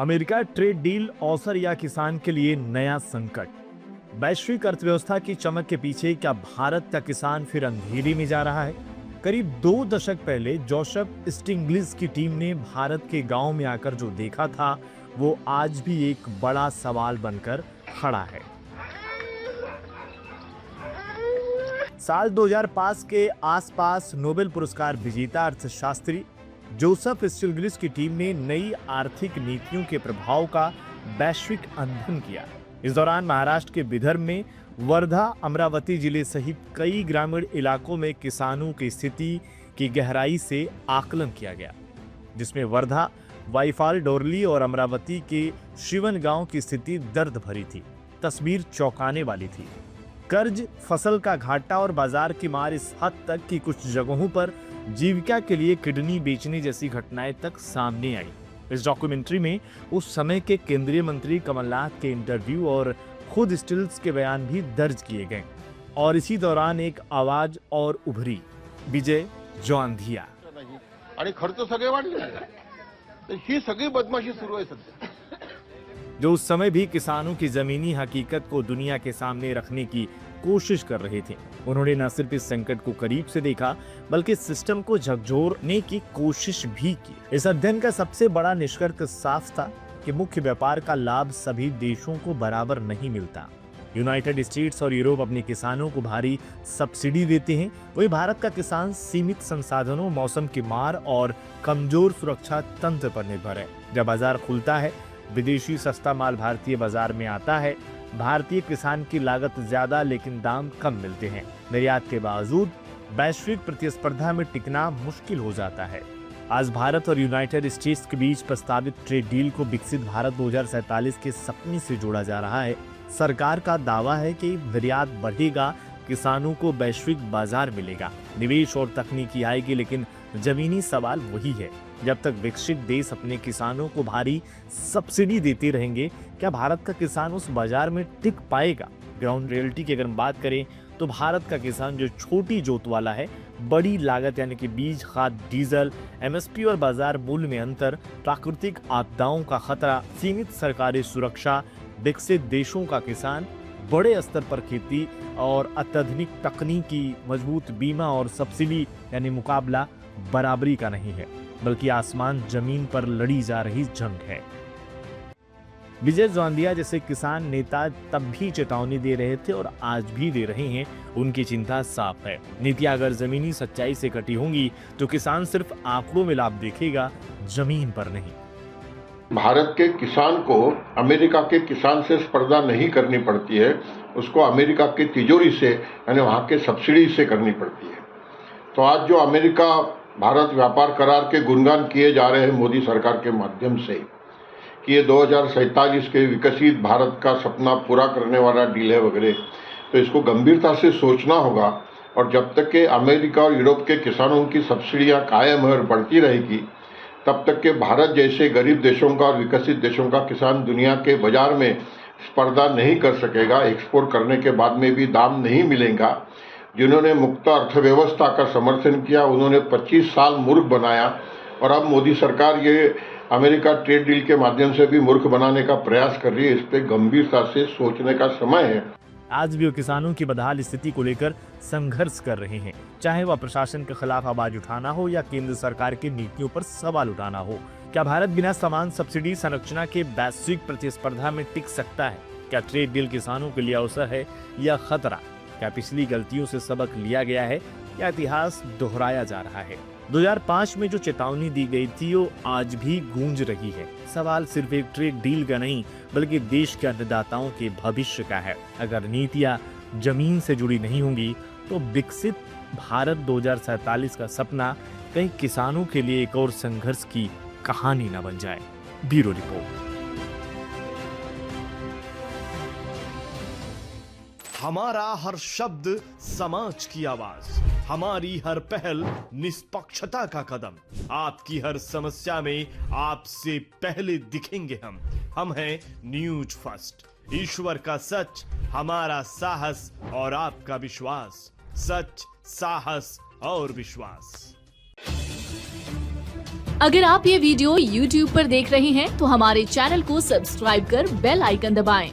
America trade deal Ausar या किसान के लिए नया संकट। वैश्विक अर्थव्यवस्था की चमक के पीछे क्या भारत का किसान फिर अंधेरे में जा रहा है? करीब 2 दशक पहले जोसेफ स्टिग्लिट्ज की टीम ने भारत के गांव में आकर जो देखा था, वो आज भी एक बड़ा सवाल बनकर खड़ा है। साल 2005 के आसपास नोबेल पुरस्कार विजेता अर्थशास्त्री जोसेफ स्टिग्लिट्ज की टीम ने नई आर्थिक नीतियों के प्रभाव का वैश्विक अध्ययन किया। इस दौरान महाराष्ट्र के विदर्भ में वर्धा, अमरावती जिले सहित कई ग्रामीण इलाकों में किसानों की स्थिति की गहराई से आकलन किया गया, जिसमें वर्धा, वाईफाल, डोरली और अमरावती के शिवन गांव की स्थिति दर्द भरी थी। तस्वीर चौंकाने वाली थी। कर्ज, फसल का घाटा और बाजार की मार इस हद तक कि कुछ जगहों पर जीविका के लिए किडनी बेचने जैसी घटनाएं तक सामने आई। इस डॉक्यूमेंट्री में उस समय के केंद्रीय मंत्री कमलनाथ के इंटरव्यू और खुद स्टिल्स के बयान भी दर्ज किए गए। और इसी दौरान एक आवाज और उभरी, विजय जोंधिया। आणि खर्च सगळे वाढले, तर ही सगळी बदमाशी सुरू आहे सध्या, जो उस समय भी किसानों की जमीनी हकीकत को दुनिया के सामने रखने की कोशिश कर रहे थे। उन्होंने न सिर्फ इस संकट को करीब से देखा, बल्कि सिस्टम को झकझोरने की कोशिश भी की। इस अध्ययन का सबसे बड़ा निष्कर्ष साफ था कि मुख्य व्यापार का लाभ सभी देशों को बराबर नहीं मिलता। यूनाइटेड स्टेट्स और यूरोप अपने किसानों को भारी सब्सिडी देते हैं, वही भारत का किसान सीमित संसाधनों, मौसम की मार और कमजोर सुरक्षा तंत्र पर निर्भर है। जब बाजार खुलता है, विदेशी सस्ता माल भारतीय बाजार में आता है। भारतीय किसान की लागत ज्यादा लेकिन दाम कम मिलते हैं। निर्यात के बावजूद वैश्विक प्रतिस्पर्धा में टिकना मुश्किल हो जाता है। आज भारत और यूनाइटेड स्टेट्स के बीच प्रस्तावित ट्रेड डील को विकसित भारत 2047 के सपने से जोड़ा जा रहा है। सरकार का दावा है कि निर्यात बढ़ेगा, किसानों को वैश्विक बाजार मिलेगा, निवेश और तकनीकी आएगी, लेकिन जमीनी सवाल वही है। जब तक विकसित देश अपने किसानों को भारी सब्सिडी देते रहेंगे, क्या भारत का किसान उस बाजार में टिक पाएगा? ग्राउंड रियलिटी की अगर हम बात करें तो भारत का किसान जो छोटी जोत वाला है, बड़ी लागत यानी कि बीज, खाद, डीजल, एमएसपी और बाजार मूल्य में अंतर, प्राकृतिक आपदाओं का खतरा, सीमित सरकारी सुरक्षा, विकसित देशों का किसान बड़े स्तर पर खेती और अत्याधुनिक तकनीकी, मजबूत बीमा और सब्सिडी यानी मुकाबला बराबरी का नहीं है, बल्कि आसमान जमीन पर लड़ी जा रही जंग है। विजय जोंधिया जैसे किसान नेता तब भी चेतावनी दे रहे थे और आज भी दे रहे हैं। उनकी चिंता साफ है। नीतियां अगर जमीनी सच्चाई से कटी होंगी तो किसान सिर्फ आंकड़ों में लाभ देखेगा, जमीन पर नहीं। भारत के किसान को अमेरिका के किसान से स्पर्धा नहीं करनी पड़ती है, उसको अमेरिका की तिजोरी से यानी वहाँ के सब्सिडी से करनी पड़ती है। तो आज जो अमेरिका भारत व्यापार करार के गुणगान किए जा रहे हैं मोदी सरकार के माध्यम से कि ये 2047 के विकसित भारत का सपना पूरा करने वाला डील है वगैरह, तो इसको गंभीरता से सोचना होगा। और जब तक के अमेरिका और यूरोप के किसानों की सब्सिडियां कायम और बढ़ती रहेगी, तब तक के भारत जैसे गरीब देशों का और विकसित देशों का किसान दुनिया के बाजार में स्पर्धा नहीं कर सकेगा। एक्सपोर्ट करने के बाद में भी दाम नहीं मिलेगा। जिन्होंने मुक्त अर्थव्यवस्था का समर्थन किया, उन्होंने 25 साल मूर्ख बनाया, और अब मोदी सरकार ये अमेरिका ट्रेड डील के माध्यम से भी मूर्ख बनाने का प्रयास कर रही है। इस पे गंभीरता से सोचने का समय है। आज भी वो किसानों की बदहाल स्थिति को लेकर संघर्ष कर रहे हैं, चाहे वह प्रशासन के खिलाफ आवाज उठाना हो या केंद्र सरकार की नीतियों पर सवाल उठाना हो। क्या भारत बिना समान सब्सिडी संरचना के वैश्विक प्रतिस्पर्धा में टिक सकता है? क्या ट्रेड डील किसानों के लिए अवसर है या खतरा? क्या पिछली गलतियों से सबक लिया गया है या इतिहास दोहराया जा रहा है? 2005 में जो चेतावनी दी गई थी वो आज भी गूंज रही है। सवाल सिर्फ एक ट्रेड डील का नहीं, बल्कि देश के अन्नदाताओं के भविष्य का है। अगर नीतियां जमीन से जुड़ी नहीं होंगी तो विकसित भारत 2047 का सपना कहीं किसानों के लिए एक और संघर्ष की कहानी न बन जाए। Bureau report. हमारा हर शब्द समाज की आवाज, हमारी हर पहल निष्पक्षता का कदम। आपकी हर समस्या में आपसे पहले दिखेंगे हम हैं न्यूज फर्स्ट। ईश्वर का सच, हमारा साहस और आपका विश्वास। सच, साहस और विश्वास। अगर आप ये वीडियो YouTube पर देख रहे हैं तो हमारे चैनल को सब्सक्राइब कर बेल आइकन दबाएं।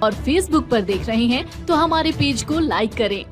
और Facebook पर देख रहे हैं तो हमारे पेज को लाइक करें।